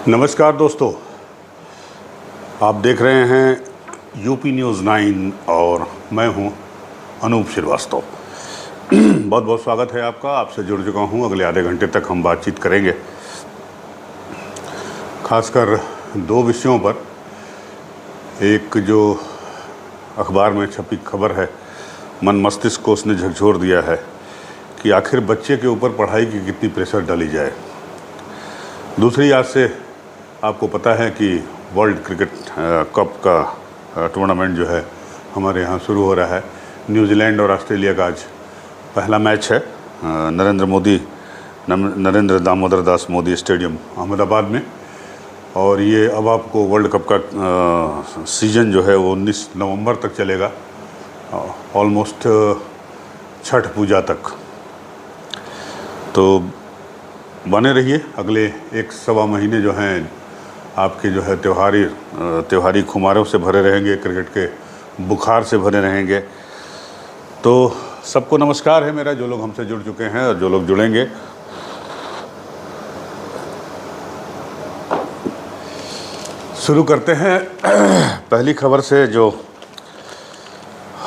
नमस्कार दोस्तों, आप देख रहे हैं यूपी न्यूज़ 9 और मैं हूं अनूप श्रीवास्तव। बहुत बहुत स्वागत है आपका। आपसे जुड़ चुका हूं। अगले आधे घंटे तक हम बातचीत करेंगे, खासकर दो विषयों पर। एक जो अखबार में छपी खबर है, मन मस्तिष्क को उसने झकझोर दिया है कि आखिर बच्चे के ऊपर पढ़ाई की कितनी प्रेशर डाली जाए। दूसरी, आज से आपको पता है कि वर्ल्ड क्रिकेट कप का टूर्नामेंट जो है हमारे यहाँ शुरू हो रहा है। न्यूजीलैंड और ऑस्ट्रेलिया का आज पहला मैच है नरेंद्र दामोदर दास मोदी स्टेडियम अहमदाबाद में। और ये अब आपको वर्ल्ड कप का सीज़न जो है वो 19 नवंबर तक चलेगा, ऑलमोस्ट छठ पूजा तक। तो बने रहिए, अगले एक सवा महीने जो हैं आपके जो है त्योहारी खुमारों से भरे रहेंगे, क्रिकेट के बुखार से भरे रहेंगे। तो सबको नमस्कार है मेरा, जो लोग हमसे जुड़ चुके हैं और जो लोग जुड़ेंगे। शुरू करते हैं पहली खबर से, जो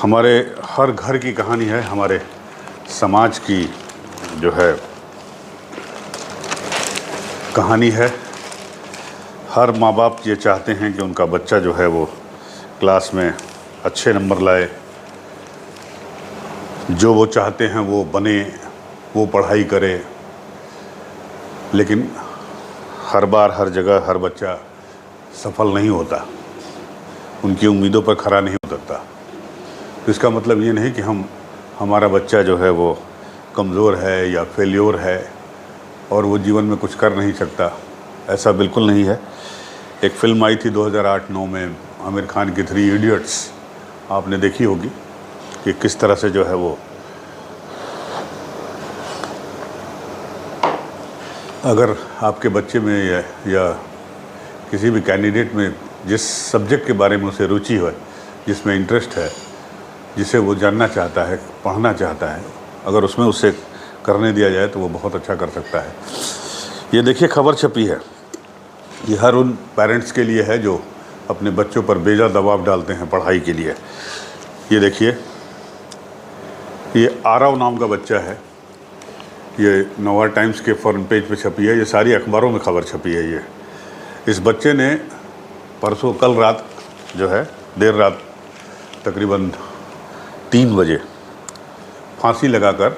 हमारे हर घर की कहानी है, हमारे समाज की जो है कहानी है। हर माँ बाप ये चाहते हैं कि उनका बच्चा जो है वो क्लास में अच्छे नंबर लाए, जो वो चाहते हैं वो बने, वो पढ़ाई करे। लेकिन हर बार हर जगह हर बच्चा सफल नहीं होता, उनकी उम्मीदों पर खरा नहीं उतरता। तो इसका मतलब ये नहीं कि हमारा बच्चा जो है वो कमज़ोर है या फेल्योर है और वो जीवन में कुछ कर नहीं सकता। ऐसा बिल्कुल नहीं है। एक फ़िल्म आई थी 2008-9 में, आमिर खान की 3 इडियट्स, आपने देखी होगी कि किस तरह से जो है वो अगर आपके बच्चे में या किसी भी कैंडिडेट में जिस सब्जेक्ट के बारे में उसे रुचि है, जिसमें इंटरेस्ट है, जिसे वो जानना चाहता है, पढ़ना चाहता है, अगर उसमें उसे करने दिया जाए तो वो बहुत अच्छा कर सकता है। ये देखिए खबर छपी है, ये हर उन पेरेंट्स के लिए है जो अपने बच्चों पर बेजा दबाव डालते हैं पढ़ाई के लिए। ये देखिए, ये आरव नाम का बच्चा है। ये नवा टाइम्स के फ्रंट पेज पे छपी है, ये सारी अखबारों में खबर छपी है। ये इस बच्चे ने परसों कल रात जो है देर रात तकरीबन 3 बजे फांसी लगाकर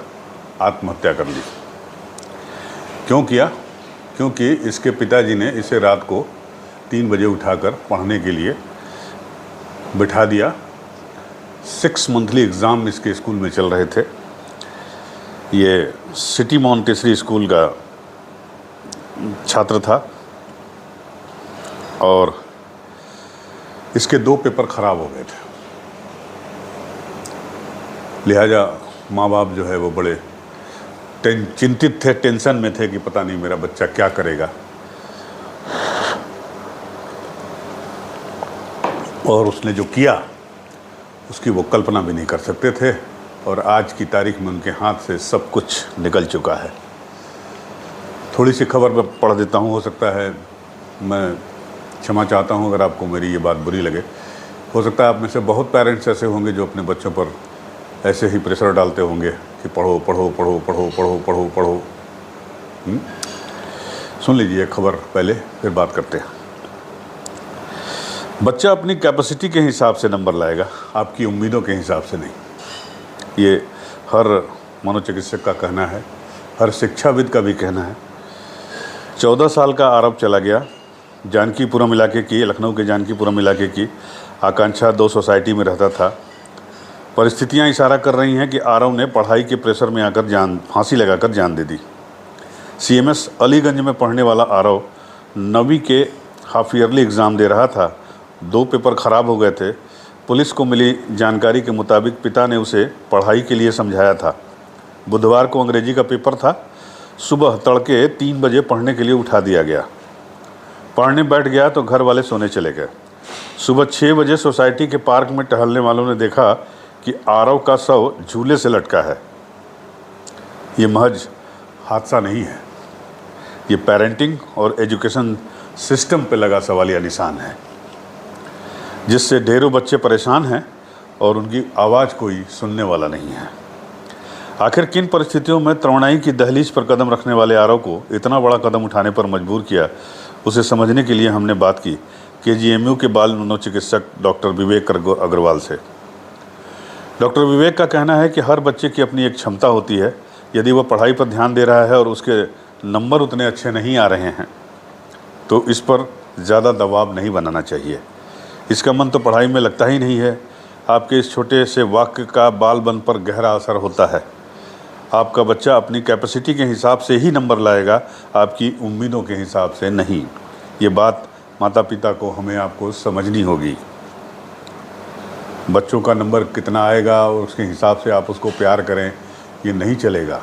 आत्महत्या कर ली। क्यों किया? क्योंकि इसके पिताजी ने इसे रात को 3 बजे उठाकर पढ़ने के लिए बिठा दिया। 6 मंथली एग्ज़ाम इसके स्कूल में चल रहे थे। ये सिटी मॉन्टेसरी स्कूल का छात्र था और इसके 2 पेपर ख़राब हो गए थे। लिहाजा माँ बाप जो है वो बड़े चिंतित थे, टेंशन में थे कि पता नहीं मेरा बच्चा क्या करेगा। और उसने जो किया उसकी वो कल्पना भी नहीं कर सकते थे। और आज की तारीख में उनके हाथ से सब कुछ निकल चुका है। थोड़ी सी खबर मैं पढ़ देता हूँ, हो सकता है, मैं क्षमा चाहता हूँ अगर आपको मेरी ये बात बुरी लगे। हो सकता है आप में से बहुत पेरेंट्स ऐसे होंगे जो अपने बच्चों पर ऐसे ही प्रेशर डालते होंगे कि पढ़ो पढ़ो पढ़ो पढ़ो पढ़ो पढ़ो पढ़ो। सुन लीजिए खबर पहले, फिर बात करते हैं। बच्चा अपनी कैपेसिटी के हिसाब से नंबर लाएगा, आपकी उम्मीदों के हिसाब से नहीं। ये हर मनोचिकित्सक का कहना है, हर शिक्षाविद का भी कहना है। 14 साल का आरव चला गया जानकीपुरम इलाके की, लखनऊ के जानकीपुरम इलाके की आकांक्षा 2 सोसाइटी में रहता था। परिस्थितियां इशारा कर रही हैं कि आरव ने पढ़ाई के प्रेशर में आकर फांसी लगाकर जान दे दी। सीएमएस अलीगंज में पढ़ने वाला आरव 9वीं के हाफ ईयरली एग्ज़ाम दे रहा था। 2 पेपर ख़राब हो गए थे। पुलिस को मिली जानकारी के मुताबिक पिता ने उसे पढ़ाई के लिए समझाया था। बुधवार को अंग्रेजी का पेपर था। सुबह तड़के 3 बजे पढ़ने के लिए उठा दिया गया। पढ़ने बैठ गया तो घर वाले सोने चले गए। सुबह 6 बजे सोसाइटी के पार्क में टहलने वालों ने देखा कि आरव का शव झूले से लटका है। ये महज हादसा नहीं है, ये पेरेंटिंग और एजुकेशन सिस्टम पे लगा सवालिया निशान है, जिससे ढेरों बच्चे परेशान हैं और उनकी आवाज़ कोई सुनने वाला नहीं है। आखिर किन परिस्थितियों में तरुणाई की दहलीज पर कदम रखने वाले आरव को इतना बड़ा कदम उठाने पर मजबूर किया, उसे समझने के लिए हमने बात की KGMU के बाल मनोचिकित्सक डॉक्टर विवेक अग्रवाल से। डॉक्टर विवेक का कहना है कि हर बच्चे की अपनी एक क्षमता होती है। यदि वह पढ़ाई पर ध्यान दे रहा है और उसके नंबर उतने अच्छे नहीं आ रहे हैं तो इस पर ज़्यादा दबाव नहीं बनाना चाहिए। इसका मन तो पढ़ाई में लगता ही नहीं है। आपके इस छोटे से वाक्य का बालपन पर गहरा असर होता है। आपका बच्चा अपनी कैपेसिटी के हिसाब से ही नंबर लाएगा, आपकी उम्मीदों के हिसाब से नहीं। ये बात माता पिता को हमें आपको समझनी होगी। बच्चों का नंबर कितना आएगा और उसके हिसाब से आप उसको प्यार करें, ये नहीं चलेगा।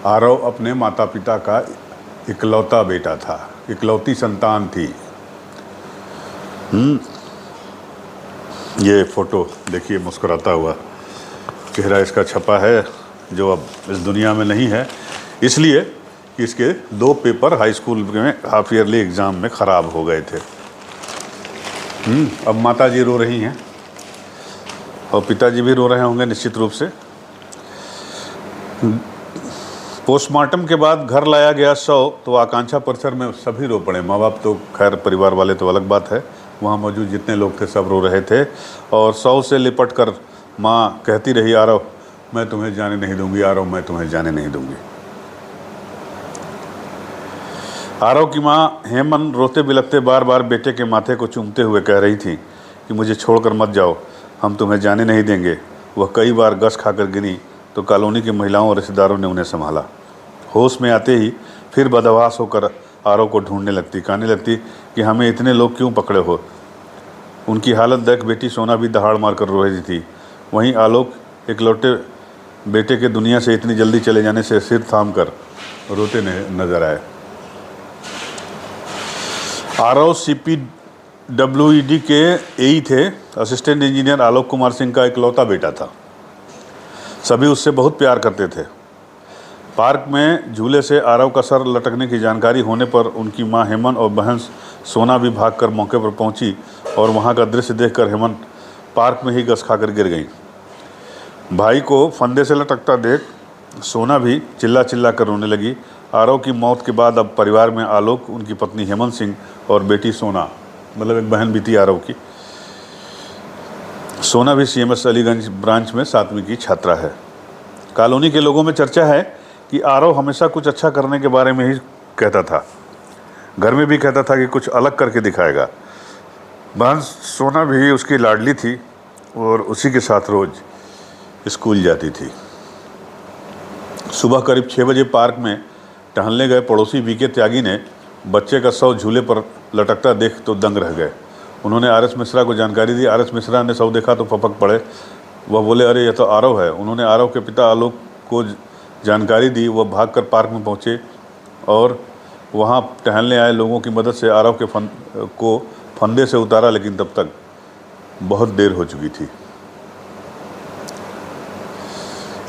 आरव अपने माता पिता का इकलौता बेटा था, इकलौती संतान थी। ये फ़ोटो देखिए, मुस्कुराता हुआ चेहरा इसका छपा है, जो अब इस दुनिया में नहीं है, इसलिए कि इसके 2 पेपर हाई स्कूल में हाफ ईयरली एग्ज़ाम में ख़राब हो गए थे। अब माता जी रो रही हैं और पिताजी भी रो रहे होंगे निश्चित रूप से। पोस्टमार्टम के बाद घर लाया गया शव तो आकांक्षा परिसर में सभी रो पड़े। माँ बाप तो खैर, परिवार वाले तो अलग बात है, वहाँ मौजूद जितने लोग थे सब रो रहे थे। और शव से लिपट कर माँ कहती रही, आरव मैं तुम्हें जाने नहीं दूंगी, आरव मैं तुम्हें जाने नहीं दूंगी। आरव की माँ हेमन रोते बिलखते बार बार बेटे के माथे को चूमते हुए कह रही थी कि मुझे छोड़कर मत जाओ, हम तुम्हें जाने नहीं देंगे। वह कई बार गस खाकर गिनी तो कॉलोनी की महिलाओं और रिश्तेदारों ने उन्हें संभाला। होश में आते ही फिर बदहवास होकर आरव को ढूंढने लगती, कहने लगती कि हमें इतने लोग क्यों पकड़े हो। उनकी हालत देख बेटी सोना भी दहाड़ मारकर रो रही थी। वहीं आलोक इकलौते बेटे के दुनिया से इतनी जल्दी चले जाने से सिर थाम कर रोते नजर आए। आरव CPWD के AE थे। असिस्टेंट इंजीनियर आलोक कुमार सिंह का इकलौता बेटा था। सभी उससे बहुत प्यार करते थे। पार्क में झूले से आरव का सर लटकने की जानकारी होने पर उनकी मां हेमन और बहन सोना भी भागकर मौके पर पहुंची और वहां का दृश्य देखकर हेमन पार्क में ही गस खाकर गिर गई। भाई को फंदे से लटकता देख सोना भी चिल्ला चिल्ला कर रोने लगी। आरव की मौत के बाद अब परिवार में आलोक, उनकी पत्नी हेमन सिंह और बेटी सोना, मतलब एक बहन भी थी आरव की। सोना भी CMS अलीगंज ब्रांच में 7वीं की छात्रा है। कॉलोनी के लोगों में चर्चा है कि आरव हमेशा कुछ अच्छा करने के बारे में ही कहता था। घर में भी कहता था कि कुछ अलग करके दिखाएगा। बहन सोना भी उसकी लाडली थी और उसी के साथ रोज़ स्कूल जाती थी। सुबह करीब 6 बजे पार्क में टहलने गए पड़ोसी VK त्यागी ने बच्चे का शव झूले पर लटकता देख तो दंग रह गए। उन्होंने RS मिश्रा को जानकारी दी। RS मिश्रा ने शव देखा तो फपक पड़े। वह बोले, अरे यह तो आरव है। उन्होंने आरव के पिता आलोक को जानकारी दी। वह भागकर पार्क में पहुंचे और वहां टहलने आए लोगों की मदद से आरव के फंदे से उतारा, लेकिन तब तक बहुत देर हो चुकी थी।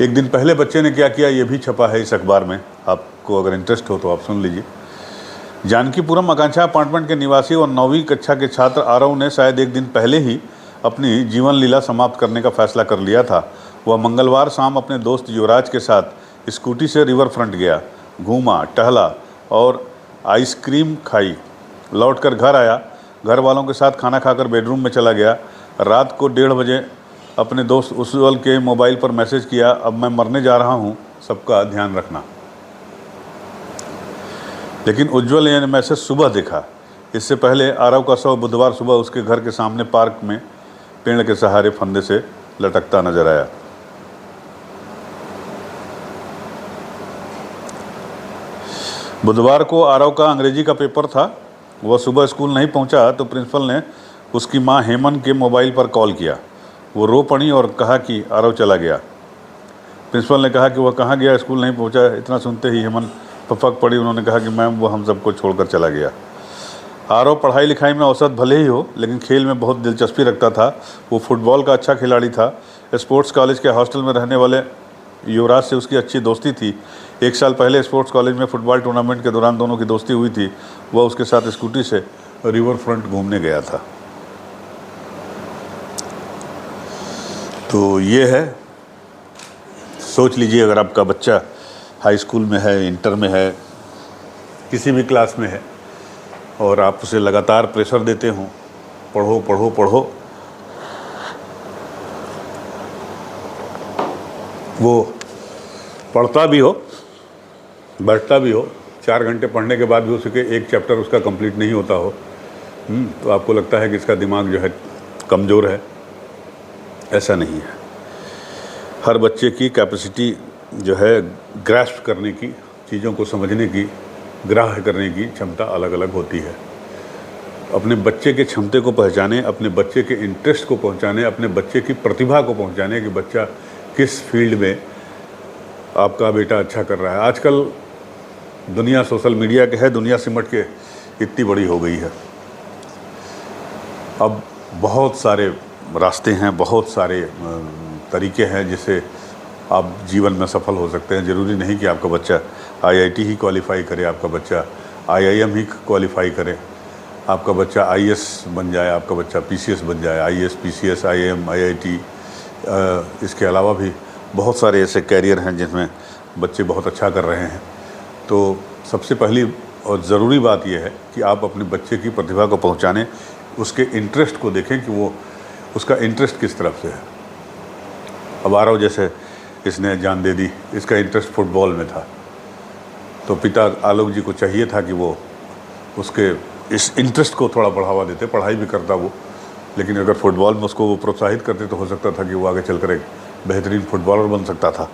एक दिन पहले बच्चे ने क्या किया, ये भी छपा है इस अखबार में। आपको अगर इंटरेस्ट हो तो आप सुन लीजिए। जानकीपुरम आकांक्षा अपार्टमेंट के निवासी और 9वीं कक्षा के छात्र आरव ने शायद एक दिन पहले ही अपनी जीवन लीला समाप्त करने का फैसला कर लिया था। वह मंगलवार शाम अपने दोस्त युवराज के साथ स्कूटी से रिवर फ्रंट गया, घूमा, टहला और आइसक्रीम खाई। लौटकर घर आया, घर वालों के साथ खाना खाकर बेडरूम में चला गया। रात को 1:30 बजे अपने दोस्त उज्ज्वल के मोबाइल पर मैसेज किया, अब मैं मरने जा रहा हूँ, सबका ध्यान रखना। लेकिन उज्ज्वल ने मैसेज सुबह देखा। इससे पहले आरव का शव बुधवार सुबह उसके घर के सामने पार्क में पेड़ के सहारे फंदे से लटकता नजर आया। बुधवार को आरव का अंग्रेजी का पेपर था। वह सुबह स्कूल नहीं पहुंचा तो प्रिंसिपल ने उसकी मां हेमन के मोबाइल पर कॉल किया। वो रो पड़ी और कहा कि आरव चला गया। प्रिंसिपल ने कहा कि वह कहाँ गया, स्कूल नहीं पहुंचा। इतना सुनते ही हेमन फक पड़ी। उन्होंने कहा कि मैम वो हम सबको छोड़कर चला गया। आरव पढ़ाई लिखाई में औसत भले ही हो, लेकिन खेल में बहुत दिलचस्पी रखता था। वो फुटबॉल का अच्छा खिलाड़ी था। स्पोर्ट्स कॉलेज के हॉस्टल में रहने वाले युवराज से उसकी अच्छी दोस्ती थी। 1 साल पहले स्पोर्ट्स कॉलेज में फुटबॉल टूर्नामेंट के दौरान दोनों की दोस्ती हुई थी। वह उसके साथ स्कूटी से रिवर फ्रंट घूमने गया था। तो ये है, सोच लीजिए अगर आपका बच्चा हाई स्कूल में है, इंटर में है, किसी भी क्लास में है और आप उसे लगातार प्रेशर देते हो, पढ़ो पढ़ो पढ़ो, वो पढ़ता भी हो, बैठता भी हो, 4 घंटे पढ़ने के बाद भी उसके एक चैप्टर उसका कंप्लीट नहीं होता हो, तो आपको लगता है कि इसका दिमाग जो है कमज़ोर है। ऐसा नहीं है। हर बच्चे की कैपेसिटी जो है ग्रास्प करने की, चीज़ों को समझने की, ग्राह्य करने की क्षमता अलग अलग होती है। अपने बच्चे के क्षमते को पहचाने, अपने बच्चे के इंटरेस्ट को पहचाने, अपने बच्चे की प्रतिभा को पहचाने कि बच्चा किस फील्ड में आपका बेटा अच्छा कर रहा है। आजकल दुनिया सोशल मीडिया के है, दुनिया सिमट के इतनी बड़ी हो गई है। अब बहुत सारे रास्ते हैं, बहुत सारे तरीके हैं जिससे आप जीवन में सफल हो सकते हैं। ज़रूरी नहीं कि आपका बच्चा IIT ही क्वालिफ़ाई करे, आपका बच्चा IIM ही क्वालिफ़ाई करे, आपका बच्चा IAS बन जाए, आपका बच्चा PCS बन जाए, IAS PCS IIM IIT। इसके अलावा भी बहुत सारे ऐसे कैरियर हैं जिसमें बच्चे बहुत अच्छा कर रहे हैं। तो सबसे पहली और ज़रूरी बात यह है कि आप अपने बच्चे की प्रतिभा को पहचानें, उसके इंटरेस्ट को देखें कि वो उसका इंटरेस्ट किस तरफ से है। अब आरव जैसे इसने जान दे दी, इसका इंटरेस्ट फुटबॉल में था, तो पिता आलोक जी को चाहिए था कि वो उसके इस इंटरेस्ट को थोड़ा बढ़ावा देते, पढ़ाई भी करता वो, लेकिन अगर फुटबॉल में उसको वो प्रोत्साहित करते तो हो सकता था कि वो आगे चलकर एक बेहतरीन फुटबॉलर बन सकता था।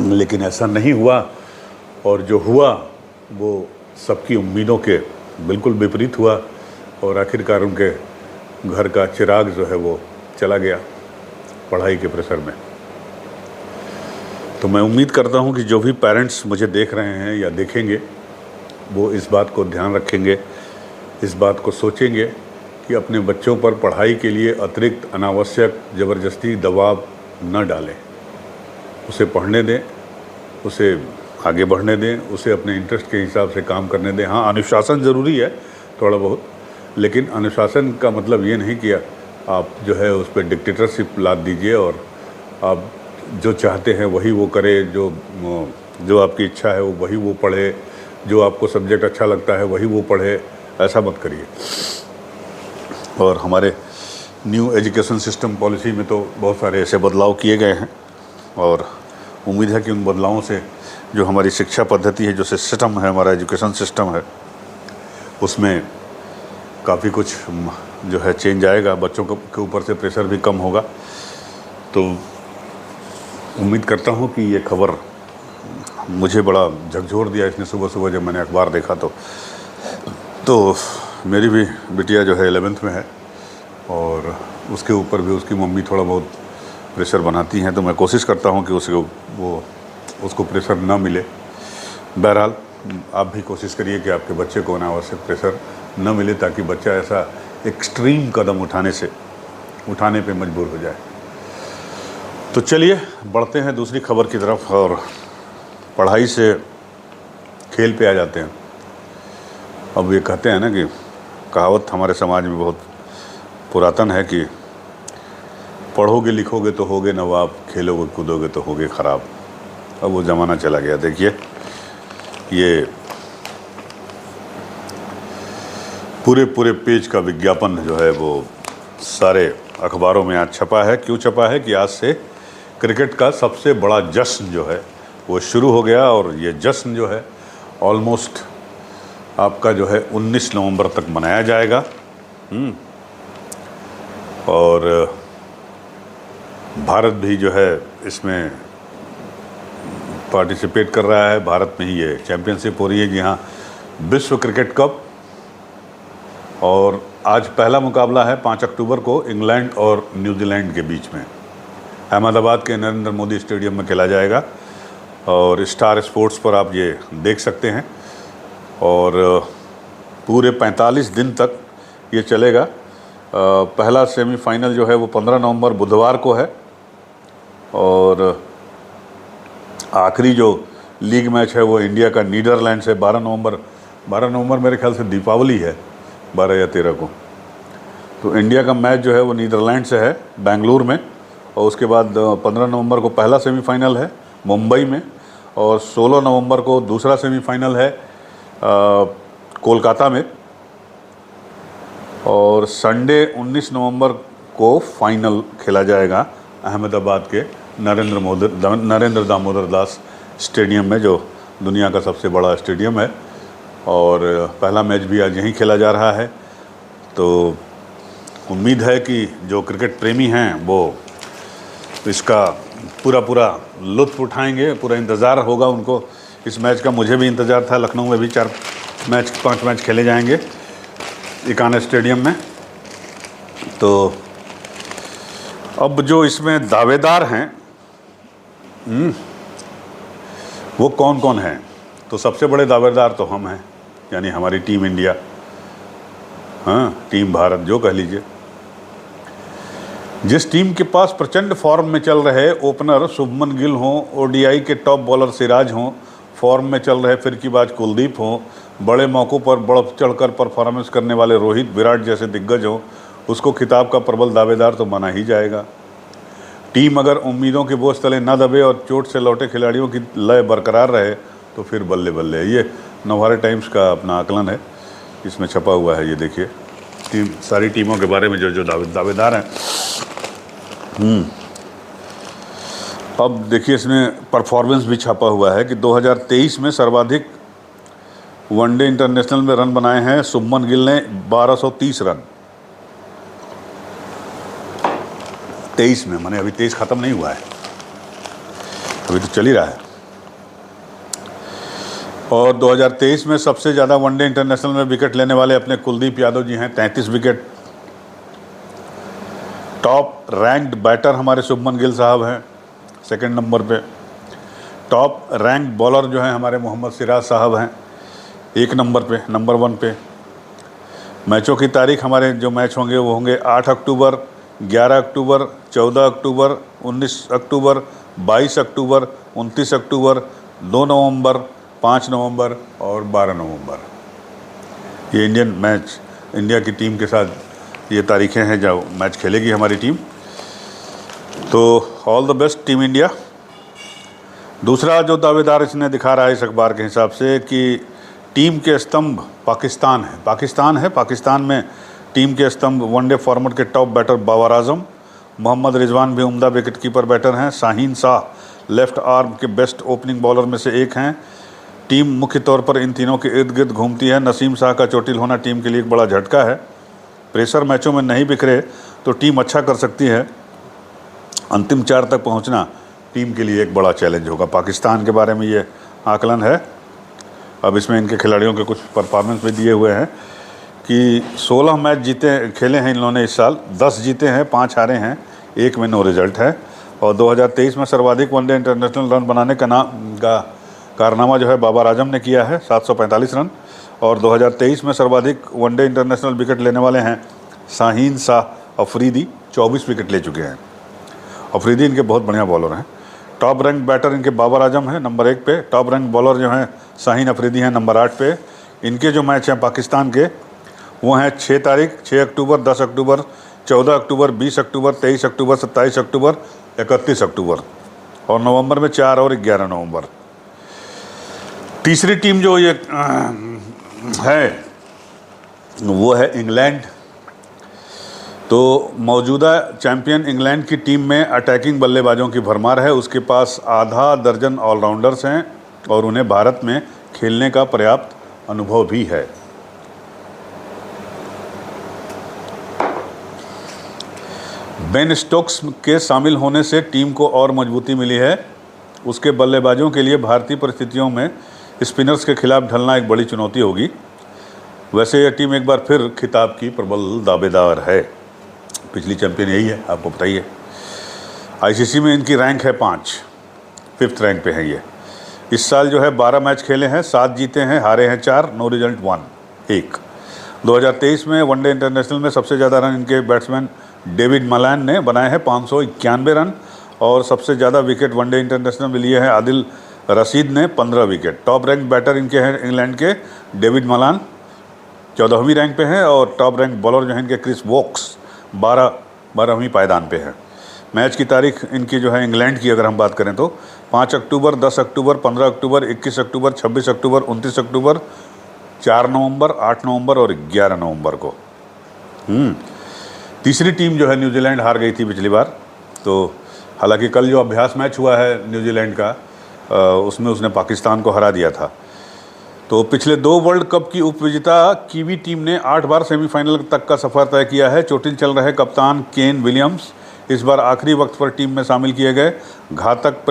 लेकिन ऐसा नहीं हुआ, और जो हुआ वो सबकी उम्मीदों के बिल्कुल विपरीत हुआ, और आखिरकार उनके घर का चिराग जो है वो चला गया पढ़ाई के प्रेशर में। तो मैं उम्मीद करता हूँ कि जो भी पेरेंट्स मुझे देख रहे हैं या देखेंगे, वो इस बात को ध्यान रखेंगे, इस बात को सोचेंगे कि अपने बच्चों पर पढ़ाई के लिए अतिरिक्त अनावश्यक ज़बरदस्ती दबाव न डालें। उसे पढ़ने दें, उसे आगे बढ़ने दें, उसे अपने इंटरेस्ट के हिसाब से काम करने दें। हाँ, अनुशासन ज़रूरी है थोड़ा बहुत, लेकिन अनुशासन का मतलब ये नहीं कि आप जो है उस पर डिक्टेटरशिप लाद दीजिए और आप जो चाहते हैं वही वो करे, जो आपकी इच्छा है वही वो पढ़े, जो आपको सब्जेक्ट अच्छा लगता है वही वो पढ़े। ऐसा मत करिए। और हमारे न्यू एजुकेशन सिस्टम पॉलिसी में तो बहुत सारे ऐसे बदलाव किए गए हैं, और उम्मीद है कि उन बदलावों से जो हमारी शिक्षा पद्धति है, जो सिस्टम है, हमारा एजुकेशन सिस्टम है, उसमें काफ़ी कुछ जो है चेंज आएगा। बच्चों के ऊपर से प्रेशर भी कम होगा। तो उम्मीद करता हूँ कि ये खबर मुझे बड़ा झकझोर दिया इसने सुबह सुबह जब मैंने अखबार देखा। तो मेरी भी बिटिया जो है 11th में है, और उसके ऊपर भी उसकी मम्मी थोड़ा बहुत प्रेशर बनाती हैं, तो मैं कोशिश करता हूँ कि उसको प्रेशर ना मिले। बहरहाल आप भी कोशिश करिए कि आपके बच्चे को अनावश्यक प्रेशर न मिले, ताकि बच्चा ऐसा एक्सट्रीम कदम उठाने पे मजबूर हो जाए। तो चलिए बढ़ते हैं दूसरी खबर की तरफ, और पढ़ाई से खेल पे आ जाते हैं। अब ये कहते हैं ना कि कहावत हमारे समाज में बहुत पुरातन है कि पढ़ोगे लिखोगे तो होगे नवाब, खेलोगे कूदोगे तो होगे ख़राब। अब वो ज़माना चला गया। देखिए, ये पूरे पेज का विज्ञापन जो है वो सारे अखबारों में आज छपा है। क्यों छपा है कि आज से क्रिकेट का सबसे बड़ा जश्न जो है वो शुरू हो गया, और ये जश्न जो है ऑलमोस्ट आपका जो है 19 नवंबर तक मनाया जाएगा। और भारत भी जो है इसमें पार्टिसिपेट कर रहा है। भारत में ही ये चैम्पियनशिप हो रही है, जी हाँ, विश्व क्रिकेट कप। और आज पहला मुकाबला है 5 अक्टूबर को इंग्लैंड और न्यूजीलैंड के बीच में, अहमदाबाद के नरेंद्र मोदी स्टेडियम में खेला जाएगा। और स्टार स्पोर्ट्स पर आप ये देख सकते हैं। और पूरे 45 दिन तक ये चलेगा। पहला सेमीफाइनल जो है वो 15 नवंबर बुधवार को है, और आखिरी जो लीग मैच है वो इंडिया का नीदरलैंड से 12 नवंबर मेरे ख्याल से दीपावली है, 12 या 13 को। तो इंडिया का मैच जो है वो नीदरलैंड से है बेंगलुरु में, और उसके बाद 15 नवंबर को पहला सेमीफाइनल है मुंबई में, और 16 नवंबर को दूसरा सेमीफाइनल है कोलकाता में, और संडे 19 नवंबर को फाइनल खेला जाएगा अहमदाबाद के नरेंद्र दामोदर दास स्टेडियम में, जो दुनिया का सबसे बड़ा स्टेडियम है। और पहला मैच भी आज यहीं खेला जा रहा है। तो उम्मीद है कि जो क्रिकेट प्रेमी हैं वो इसका पूरा लुत्फ़ उठाएंगे, पूरा इंतज़ार होगा उनको इस मैच का। मुझे भी इंतज़ार था। लखनऊ में भी 5 मैच खेले जाएंगे इकाना स्टेडियम में। तो अब जो इसमें दावेदार हैं वो कौन कौन हैं? तो सबसे बड़े दावेदार तो हम हैं, यानी हमारी टीम इंडिया, हाँ, टीम भारत जो कह लीजिए। जिस टीम के पास प्रचंड फॉर्म में चल रहे ओपनर शुभमन गिल हों, ओडीआई के टॉप बॉलर सिराज हों, फॉर्म में चल रहे फिरकीबाज कुलदीप हों, बड़े मौक़ों पर बढ़ चढ़कर परफॉर्मेंस करने वाले रोहित, विराट जैसे दिग्गज हों, उसको खिताब का प्रबल दावेदार तो माना ही जाएगा। टीम अगर उम्मीदों के बोझ तले न दबे और चोट से लौटे खिलाड़ियों की लय बरकरार रहे तो फिर बल्ले बल्ले। ये नवभारत टाइम्स का अपना आकलन है, इसमें छपा हुआ है। ये देखिए सारी टीमों के बारे में जो दावेदार हैं। अब देखिए इसमें परफॉर्मेंस भी छपा हुआ है कि 2023 में सर्वाधिक वनडे इंटरनेशनल में रन बनाए हैं शुभमन गिल ने 1230 रन। 23 में, माने अभी 23 ख़त्म नहीं हुआ है, अभी तो चल ही रहा है। और 2023 में सबसे ज़्यादा वनडे इंटरनेशनल में विकेट लेने वाले अपने कुलदीप यादव जी हैं, 33 विकेट। टॉप रैंक्ड बैटर हमारे शुभमन गिल साहब हैं सेकंड नंबर पे। टॉप रैंक्ड बॉलर जो हैं हमारे मोहम्मद सिराज साहब हैं 1 नंबर पे, नंबर 1 पे। मैचों की तारीख, हमारे जो मैच होंगे वो होंगे 8 अक्टूबर, 11 अक्टूबर, 14 अक्टूबर, 19 अक्टूबर, 22 अक्टूबर, 29 अक्टूबर, 2 नवंबर, 5 नवंबर और 12 नवंबर। ये इंडिया की टीम के साथ ये तारीखें हैं जब मैच खेलेगी हमारी टीम। तो all the best team India. दूसरा जो दावेदार इसने दिखा रहा है इस अखबार के हिसाब से कि टीम के स्तंभ पाकिस्तान है। पाकिस्तान में टीम के स्तंभ वनडे फॉर्मेट के टॉप बैटर बाबर आजम, मोहम्मद रिजवान भी उम्दा विकेट कीपर बैटर हैं, शाहीन शाह लेफ्ट आर्म के बेस्ट ओपनिंग बॉलर में से एक हैं। टीम मुख्य तौर पर इन तीनों के इर्द गिर्द घूमती है। नसीम शाह का चोटिल होना टीम के लिए एक बड़ा झटका है। प्रेशर मैचों में नहीं बिखरे तो टीम अच्छा कर सकती है। अंतिम 4 तक पहुंचना टीम के लिए एक बड़ा चैलेंज होगा। पाकिस्तान के बारे में ये आकलन है। अब इसमें इनके खिलाड़ियों के कुछ परफॉर्मेंस भी दिए हुए हैं कि 16 मैच खेले हैं इन्होंने इस साल, 10 जीते हैं, 5 हारे हैं, 1 में नो रिजल्ट है। और 2023 में सर्वाधिक वनडे इंटरनेशनल रन बनाने का कारनामा जो है बाबर आजम ने किया है 745 रन। और 2023 में सर्वाधिक वनडे इंटरनेशनल विकेट लेने वाले हैं शाहीन शाह अफरीदी, 24 विकेट ले चुके हैं। अफरीदी इनके बहुत बढ़िया बॉलर हैं। टॉप रैंक बैटर इनके बाबर आजम है नंबर 1 पे। टॉप रैंक बॉलर जो हैं शाहीन अफरीदी हैं नंबर 8 पे। इनके जो मैच हैं पाकिस्तान के वो हैं 6 तारीख, 6 अक्टूबर, 10 अक्टूबर, 14 अक्टूबर, 20 अक्टूबर, 23 अक्टूबर, 27 अक्टूबर, 31 अक्टूबर और नवंबर में 4 और 11 नवंबर। तीसरी टीम जो ये है वो है इंग्लैंड। तो मौजूदा चैंपियन इंग्लैंड की टीम में अटैकिंग बल्लेबाजों की भरमार है। उसके पास आधा दर्जन ऑलराउंडर्स हैं और उन्हें भारत में खेलने का पर्याप्त अनुभव भी है। बेन स्टोक्स के शामिल होने से टीम को और मजबूती मिली है। उसके बल्लेबाजों के लिए भारतीय परिस्थितियों में स्पिनर्स के खिलाफ ढलना एक बड़ी चुनौती होगी। वैसे यह टीम एक बार फिर खिताब की प्रबल दावेदार है। पिछली चैंपियन यही है, आपको पता ही है। आईसीसी में इनकी रैंक है 5th रैंक पे है ये। इस साल जो है 12 मैच खेले हैं, 7 जीते हैं, हारे हैं 4, नो रिजल्ट 1। 2023 में वनडे इंटरनेशनल में सबसे ज़्यादा रन इनके बैट्समैन डेविड मलान ने बनाए हैं 591 रन और सबसे ज़्यादा विकेट वनडे इंटरनेशनल में लिए हैं आदिल रशीद ने 15 विकेट। टॉप रैंक बैटर इनके हैं इंग्लैंड के डेविड मलान 14वीं रैंक पे हैं, और टॉप रैंक बॉलर जो हैं इनके क्रिस वोक्स 12वीं पायदान पे है। मैच की तारीख इनकी जो है इंग्लैंड की अगर हम बात करें तो 5 अक्टूबर, 10 अक्टूबर, 15 अक्टूबर, 21 अक्टूबर, 26 अक्टूबर, 29 अक्टूबर, 4 नवंबर, 8 नवंबर और 11 नवंबर को। तीसरी टीम जो है न्यूजीलैंड हार गई थी पिछली बार, तो हालांकि कल जो अभ्यास मैच हुआ है न्यूजीलैंड का उसमें उसने पाकिस्तान को हरा दिया था। तो पिछले 2 वर्ल्ड कप की उपविजेता कीवी टीम ने 8 बार सेमीफाइनल तक का सफ़र तय किया है। चोटिल चल रहे कप्तान केन विलियम्स इस बार आखिरी वक्त पर टीम में शामिल किए गए। घातक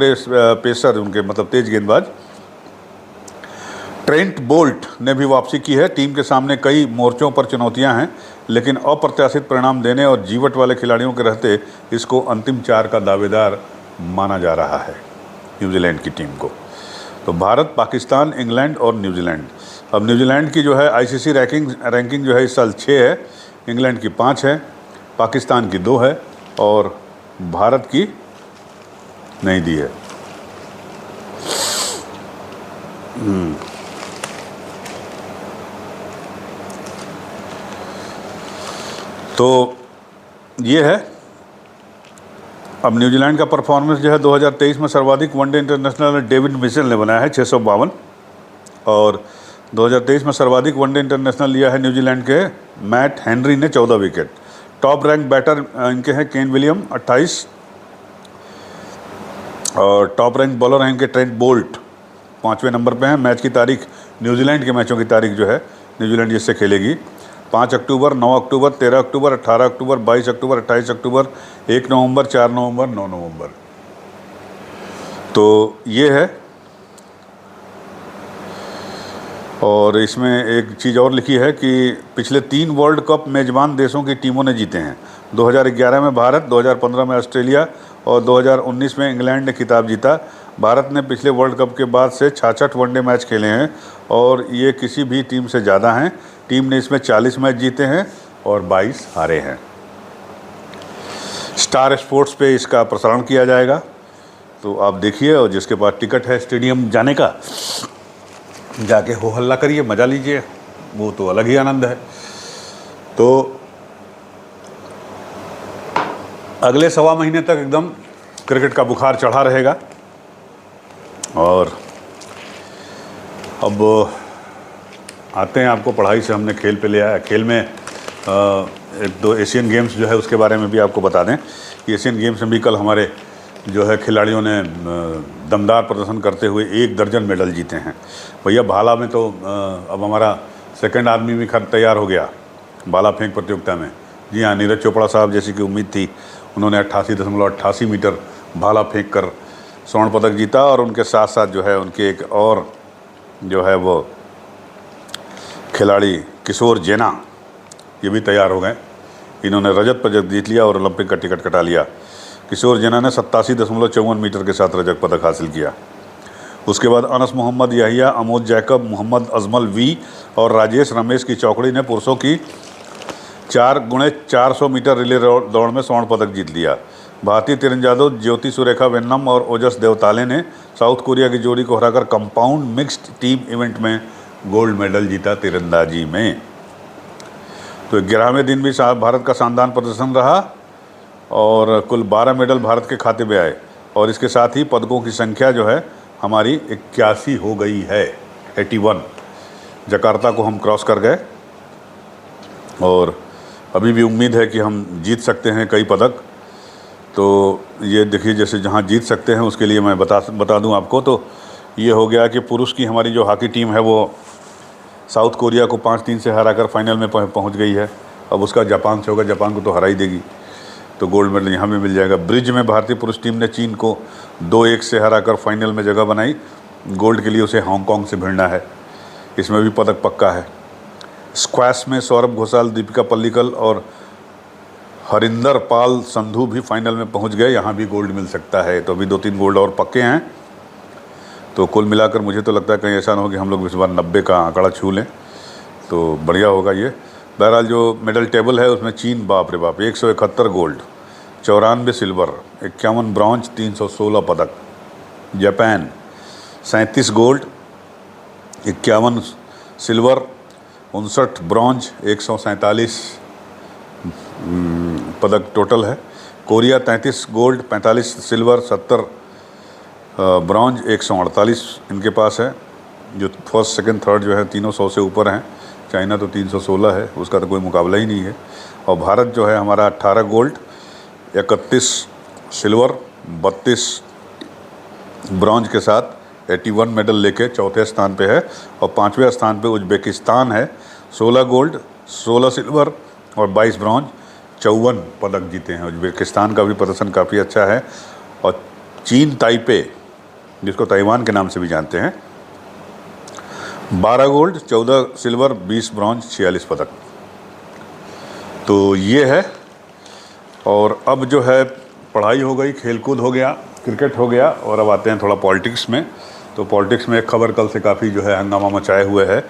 पेसर उनके मतलब तेज गेंदबाज ट्रेंट बोल्ट ने भी वापसी की है। टीम के सामने कई मोर्चों पर चुनौतियां हैं, लेकिन अप्रत्याशित परिणाम देने और जीवट वाले खिलाड़ियों के रहते इसको अंतिम 4 का दावेदार माना जा रहा है न्यूजीलैंड की टीम को। तो भारत, पाकिस्तान, इंग्लैंड और न्यूजीलैंड। अब न्यूजीलैंड की जो है आईसीसी रैंकिंग जो है इस साल 6 है, इंग्लैंड की 5 है, पाकिस्तान की 2 है और भारत की नहीं दी है। तो ये है। अब न्यूजीलैंड का परफॉर्मेंस जो है 2023 में सर्वाधिक वनडे इंटरनेशनल डेविड मिचेल ने बनाया है 652, और 2023 में सर्वाधिक वनडे इंटरनेशनल लिया है न्यूजीलैंड के मैट हेनरी ने 14 विकेट। टॉप रैंक बैटर इनके हैं केन विलियम 28, और टॉप रैंक बॉलर हैं इनके ट्रेंट बोल्ट 5वें नंबर पे हैं। मैच की तारीख, न्यूजीलैंड के मैचों की तारीख जो है न्यूजीलैंड जिससे खेलेगी 5 अक्टूबर, 9 अक्टूबर, 13 अक्टूबर, 18 अक्टूबर, 22 अक्टूबर, 28 अक्टूबर, 1 नवंबर, 4 नवंबर, 9 नवंबर। तो ये है। और इसमें एक चीज़ और लिखी है कि पिछले 3 वर्ल्ड कप मेज़बान देशों की टीमों ने जीते हैं। 2011 में भारत, 2015 में ऑस्ट्रेलिया और 2019 में इंग्लैंड ने खिताब जीता। भारत ने पिछले वर्ल्ड कप के बाद से 66 वनडे मैच खेले हैं और ये किसी भी टीम से ज़्यादा हैं। टीम ने इसमें 40 मैच जीते हैं और 22 हारे हैं। स्टार स्पोर्ट्स पे इसका प्रसारण किया जाएगा, तो आप देखिए, और जिसके पास टिकट है स्टेडियम जाने का जाके हो हल्ला करिए, मज़ा लीजिए, वो तो अलग ही आनंद है। तो अगले 1.25 महीने तक एकदम क्रिकेट का बुखार चढ़ा रहेगा। और अब आते हैं, आपको पढ़ाई से हमने खेल पे ले आया। खेल में 1-2 एशियन गेम्स जो है उसके बारे में भी आपको बता दें कि एशियन गेम्स में भी कल हमारे जो है खिलाड़ियों ने दमदार प्रदर्शन करते हुए 1 दर्जन मेडल जीते हैं। भैया भाला में तो अब हमारा सेकंड आर्मी भी तैयार हो गया भाला फेंक प्रतियोगिता में। जी हाँ, नीरज चोपड़ा साहब जैसी की उम्मीद थी, उन्होंने 88.88 मीटर भाला फेंक कर स्वर्ण पदक जीता, और उनके साथ साथ जो है उनके एक और जो है वो खिलाड़ी किशोर जेना, ये भी तैयार हो गए। इन्होंने रजत पदक जीत लिया और ओलंपिक का टिकट कटा लिया। किशोर जेना ने 87.54 मीटर के साथ रजत पदक हासिल किया। उसके बाद अनस मोहम्मद याहिया, अमोद जैकब, मोहम्मद अजमल वी और राजेश रमेश की चौकड़ी ने पुरुषों की 4x400 मीटर रिले दौड़ में स्वर्ण पदक जीत लिया। भारतीय तीरंदाजों ज्योति सुरेखा वेन्नम और ओजस देवताले ने साउथ कोरिया की जोड़ी को हराकर कंपाउंड मिक्स्ड टीम इवेंट में गोल्ड मेडल जीता तीरंदाजी में। तो 11वें दिन भी भारत का शानदार प्रदर्शन रहा और कुल 12 मेडल भारत के खाते में आए, और इसके साथ ही पदकों की संख्या जो है हमारी 81 हो गई है, 81। जकार्ता को हम क्रॉस कर गए और अभी भी उम्मीद है कि हम जीत सकते हैं कई पदक। तो ये देखिए, जैसे जहाँ जीत सकते हैं उसके लिए मैं बता दूं आपको। तो ये हो गया कि पुरुष की हमारी जो हॉकी टीम है वो साउथ कोरिया को 5-3 से हराकर फाइनल में पहुंच गई है। अब उसका जापान से होगा, जापान को तो हरा ही देगी, तो गोल्ड मेडल यहाँ भी मिल जाएगा। ब्रिज में भारतीय पुरुष टीम ने चीन को 2-1 से हराकर फाइनल में जगह बनाई। गोल्ड के लिए उसे हांगकांग से भिड़ना है, इसमें भी पदक पक्का है। स्क्वैश में सौरभ घोषाल, दीपिका पल्लिकल और हरिंदर पाल संधू भी फाइनल में पहुंच गए, यहाँ भी गोल्ड मिल सकता है। तो अभी 2-3 गोल्ड और पक्के हैं। तो कुल मिलाकर मुझे तो लगता है कहीं ऐसा ना हो कि हम लोग इस बार 90 का आंकड़ा छू लें, तो बढ़िया होगा ये। बहरहाल जो मेडल टेबल है उसमें चीन, बाप रे बाप, 171 गोल्ड, 94 सिल्वर, 51 ब्रॉन्ज, 316 पदक। जापान 37 गोल्ड, 51 सिल्वर, 59 ब्रॉन्ज, 147 पदक टोटल है। कोरिया 33 गोल्ड, 45 सिल्वर, 70 ब्रॉन्ज, 148 इनके पास है। जो फर्स्ट सेकंड थर्ड जो है तीनों 100 से ऊपर हैं। चाइना तो 316 है, उसका तो कोई मुकाबला ही नहीं है। और भारत जो है हमारा 18 गोल्ड, 31 सिल्वर, 32 ब्रॉन्ज के साथ 81 मेडल लेके चौथे स्थान पे है। और 5वें स्थान पे उज्बेकिस्तान है, 16 गोल्ड, 16 सिल्वर और 22 ब्रॉन्ज, 54 पदक जीते हैं। उज्बेकिस्तान का भी प्रदर्शन काफ़ी अच्छा है। और चीन ताइपे, जिसको ताइवान के नाम से भी जानते हैं, 12 गोल्ड, 14 सिल्वर, 20 ब्रॉन्ज, 46 पदक। तो ये है। और अब जो है पढ़ाई हो गई, खेलकूद हो गया, क्रिकेट हो गया, और अब आते हैं थोड़ा पॉलिटिक्स में। तो पॉलिटिक्स में एक खबर कल से काफ़ी जो है हंगामा मचाए हुए है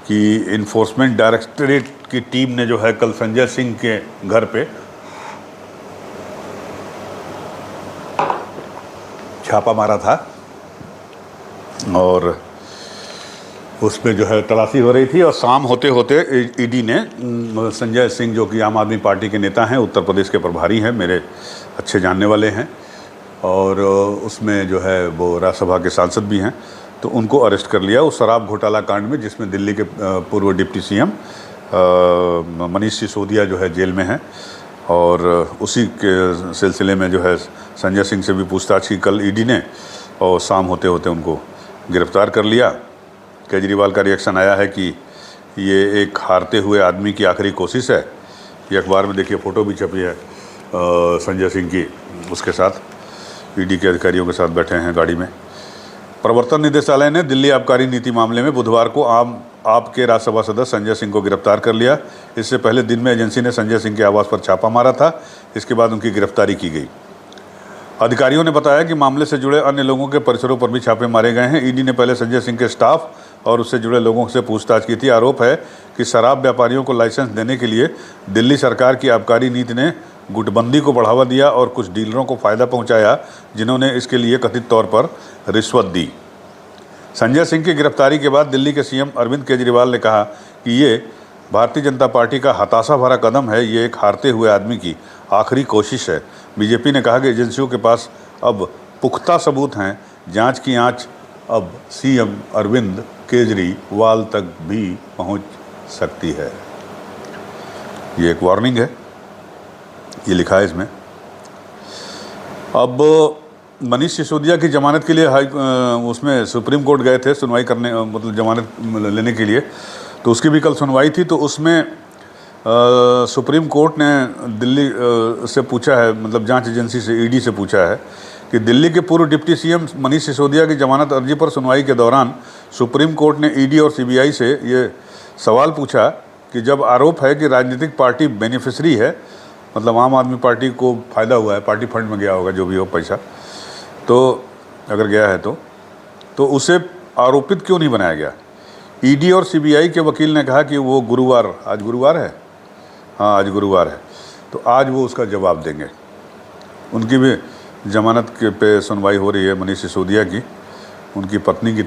कि इन्फोर्समेंट डायरेक्टरेट की टीम ने जो है कल संजय सिंह के घर पे छापा मारा था। और उसमें जो है तलाशी हो रही थी। और शाम होते होते ईडी ने संजय सिंह, जो कि आम आदमी पार्टी के नेता हैं, उत्तर प्रदेश के प्रभारी हैं, मेरे अच्छे जानने वाले हैं, और उसमें जो है वो राज्यसभा के सांसद भी हैं, तो उनको अरेस्ट कर लिया उस शराब घोटाला कांड में, जिसमें दिल्ली के पूर्व डिप्टी सीएम मनीष सिसोदिया जो है जेल में हैं। और उसी के सिलसिले में जो है संजय सिंह से भी पूछताछ की कल ईडी ने, और शाम होते होते उनको गिरफ्तार कर लिया। केजरीवाल का रिएक्शन आया है कि ये एक हारते हुए आदमी की आखिरी कोशिश है। ये अखबार में देखिए फ़ोटो भी छपी है संजय सिंह की, उसके साथ ईडी के अधिकारियों के साथ बैठे हैं गाड़ी में। प्रवर्तन निदेशालय ने दिल्ली आबकारी नीति मामले में बुधवार को आप के राज्यसभा सदस्य संजय सिंह को गिरफ्तार कर लिया। इससे पहले दिन में एजेंसी ने संजय सिंह के आवास पर छापा मारा था। इसके बाद उनकी गिरफ्तारी की गई। अधिकारियों ने बताया कि मामले से जुड़े अन्य लोगों के परिसरों पर भी छापे मारे गए हैं। ईडी ने पहले संजय सिंह के स्टाफ और उससे जुड़े लोगों से पूछताछ की थी। आरोप है कि शराब व्यापारियों को लाइसेंस देने के लिए दिल्ली सरकार की आबकारी नीति ने गुटबंदी को बढ़ावा दिया और कुछ डीलरों को फ़ायदा पहुंचाया, जिन्होंने इसके लिए कथित तौर पर रिश्वत दी। संजय सिंह की गिरफ्तारी के बाद दिल्ली के सीएम अरविंद केजरीवाल ने कहा कि ये भारतीय जनता पार्टी का हताशा भरा कदम है। ये एक हारते हुए आदमी की आखिरी कोशिश है। बीजेपी ने कहा कि एजेंसियों के पास अब पुख्ता सबूत हैं। जांच की आंच अब सीएम अरविंद केजरीवाल तक भी पहुंच सकती है। ये एक वार्निंग है, ये लिखा है इसमें। अब मनीष सिसोदिया की जमानत के लिए उसमें सुप्रीम कोर्ट गए थे सुनवाई करने, मतलब जमानत लेने के लिए। तो उसकी भी कल सुनवाई थी। तो उसमें सुप्रीम कोर्ट ने दिल्ली से पूछा है, मतलब जांच एजेंसी से, ईडी से पूछा है कि दिल्ली के पूर्व डिप्टी सीएम मनीष सिसोदिया की जमानत अर्जी पर सुनवाई के दौरान सुप्रीम कोर्ट ने ईडी और सीबीआई से ये सवाल पूछा कि जब आरोप है कि राजनीतिक पार्टी बेनिफिशरी है, मतलब आम आदमी पार्टी को फ़ायदा हुआ है, पार्टी फंड में गया होगा जो भी हो पैसा, तो अगर गया है तो उसे आरोपित क्यों नहीं बनाया गया। ईडी और सीबीआई के वकील ने कहा कि वो गुरुवार, आज गुरुवार है, हाँ आज गुरुवार है, तो आज वो उसका जवाब देंगे। उनकी भी जमानत के पे सुनवाई हो रही है मनीष सिसोदिया की। उनकी पत्नी की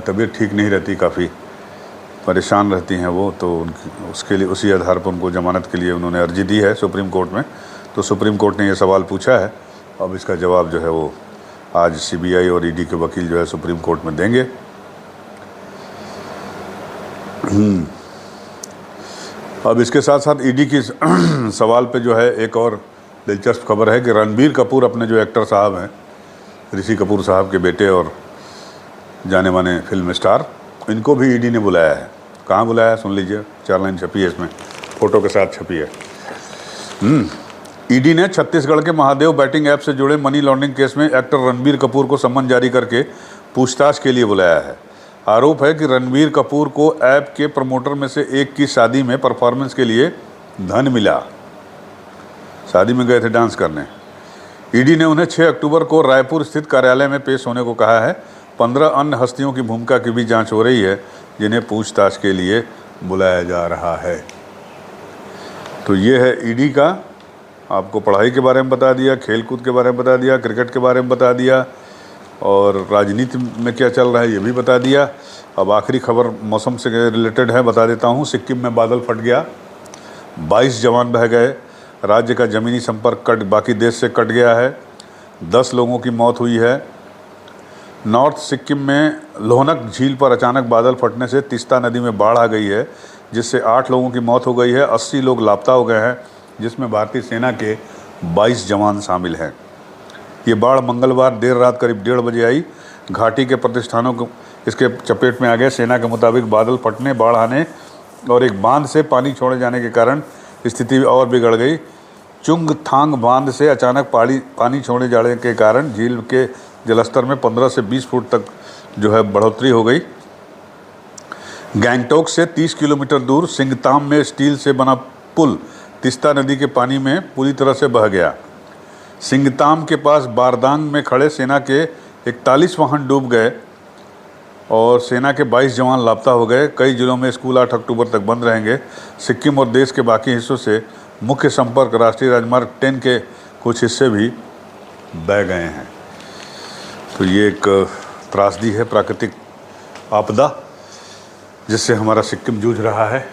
तबीयत ठीक नहीं रहती, काफ़ी परेशान रहती हैं वो, तो उनकी उसके लिए उसी आधार पर उनको जमानत के लिए उन्होंने अर्जी दी है सुप्रीम कोर्ट में। तो सुप्रीम कोर्ट ने ये सवाल पूछा है, अब इसका जवाब जो है वो आज सीबीआई और ईडी के वकील जो है सुप्रीम कोर्ट में देंगे। अब इसके साथ साथ ईडी की सवाल पे जो है एक और दिलचस्प खबर है कि रणबीर कपूर, अपने जो एक्टर साहब हैं, ऋषि कपूर साहब के बेटे और जाने माने फिल्म स्टार, इनको भी ईडी ने बुलाया है। कहाँ बुलाया है सुन लीजिए, 4 लाइन छपी है इसमें, फ़ोटो के साथ छपी है। ईडी ने छत्तीसगढ़ के महादेव बैटिंग ऐप से जुड़े मनी लॉन्ड्रिंग केस में एक्टर रणबीर कपूर को सम्मन जारी करके पूछताछ के लिए बुलाया है। आरोप है कि रणबीर कपूर को ऐप के प्रमोटर में से एक की शादी में परफॉर्मेंस के लिए धन मिला। शादी में गए थे डांस करने। ईडी ने उन्हें 6 अक्टूबर को रायपुर स्थित कार्यालय में पेश होने को कहा है। 15 अन्य हस्तियों की भूमिका की भी जांच हो रही है, जिन्हें पूछताछ के लिए बुलाया जा रहा है। तो ये है ईडी का आपको पढ़ाई के बारे में बता दिया, खेल कूद के बारे में बता दिया, क्रिकेट के बारे में बता दिया, और राजनीति में क्या चल रहा है ये भी बता दिया। अब आखिरी खबर मौसम से रिलेटेड है, बता देता हूँ। सिक्किम में बादल फट गया, 22 जवान बह गए, राज्य का ज़मीनी संपर्क बाकी देश से कट गया है, 10 लोगों की मौत हुई है। नॉर्थ सिक्किम में लोहनक झील पर अचानक बादल फटने से तीस्ता नदी में बाढ़ आ गई है, जिससे 8 लोगों की मौत हो गई है, 80 लोग लापता हो गए हैं, जिसमें भारतीय सेना के 22 जवान शामिल हैं। ये बाढ़ मंगलवार देर रात करीब 1:30 बजे आई। घाटी के प्रतिष्ठानों को इसके चपेट में आ गए। सेना के मुताबिक बादल फटने, बाढ़ आने और एक बांध से पानी छोड़े जाने के कारण स्थिति और बिगड़ गई। चुंगथांग बांध से अचानक पानी छोड़े जाने के कारण झील के जलस्तर में 15 से 20 फुट तक जो है बढ़ोतरी हो गई। गैंगटोक से 30 किलोमीटर दूर सिंगताम में स्टील से बना पुल तीस्ता नदी के पानी में पूरी तरह से बह गया। सिंगताम के पास बारदांग में खड़े सेना के 41 वाहन डूब गए और सेना के 22 जवान लापता हो गए। कई जिलों में स्कूल 8 अक्टूबर तक बंद रहेंगे। सिक्किम और देश के बाकी हिस्सों से मुख्य संपर्क राष्ट्रीय राजमार्ग 10 के कुछ हिस्से भी बह गए हैं। तो ये एक त्रासदी है, प्राकृतिक आपदा, जिससे हमारा सिक्किम जूझ रहा है।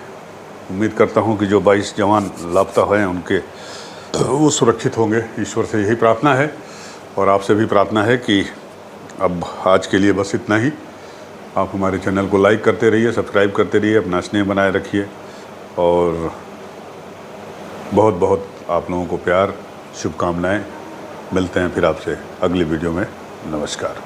उम्मीद करता हूँ कि जो 22 जवान लापता हुए हैं उनके वो सुरक्षित होंगे। ईश्वर से यही प्रार्थना है और आपसे भी प्रार्थना है कि अब आज के लिए बस इतना ही। आप हमारे चैनल को लाइक करते रहिए, सब्सक्राइब करते रहिए, अपना स्नेह बनाए रखिए और बहुत बहुत आप लोगों को प्यार, शुभकामनाएं। मिलते हैं फिर आपसे अगली वीडियो में। नमस्कार।